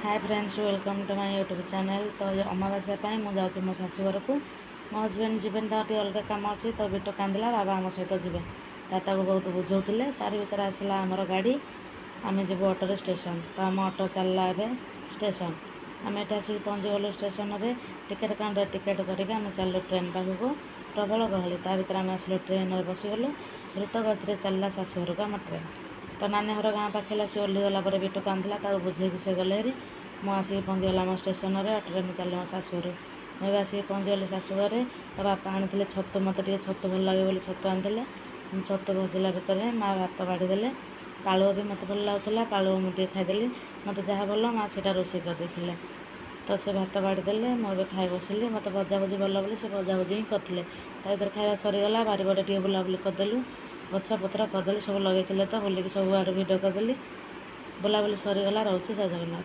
Hi friends, welcome to my YouTube channel. तो अमावास्या मुझे जाऊँ मो शाशुघर को। मो हजबैंड जीवन तो अलग कम अच्छी तो बिट कांदिला बाबा आम सहित जी ताता को बहुत बुझाऊे तार भर आसला आमर गाड़ी आम जीव अटो स्टेशन। तो आम अटो चलला स्टेशन आम ये आसिक पहुँची गलु स्टेशन में टिकेट काउंटर टिकेट करके आम चलू ट्रेन पाखक। प्रबल गहली ता भर आम आसलु ट्रेन में बसीगलु। द्रुत गति चलला शाशुघर को आम ट्रेन। तो नानी घर गाँ पाखे सी ओह्लीगला बिटू कांदिला बुझे से गले हेरी मु आसिक पहुँचीगला मो स्टेशन में अटोरे मुझे चल मो शाशुघर। मुझे आसिक पहुँचीगली शाशुघर। तो बापा आनी छतु मत छतु भल लगे बोली छतु आनी छतु भजिला भितर माँ भात बाढ़ीदे पालुआ भी मत भल लगुला पालुआ मुझे खाईदेली मत जहाँ भल माँ से रोषे करदे। तो से भात बाढ़ीदे मुझे खाई बसिली मत भजाभुजी भल बोली से भजाभुजी ही करते। भर खाଇବା सरीगला बारिपटे टे बुलाबुली करदेलु गछ पत्र कदली सब लगे तो बुलिकी सब आड़ भिड करदेली बुलाबुली सरीगला। रोचे जय जगन्नाथ।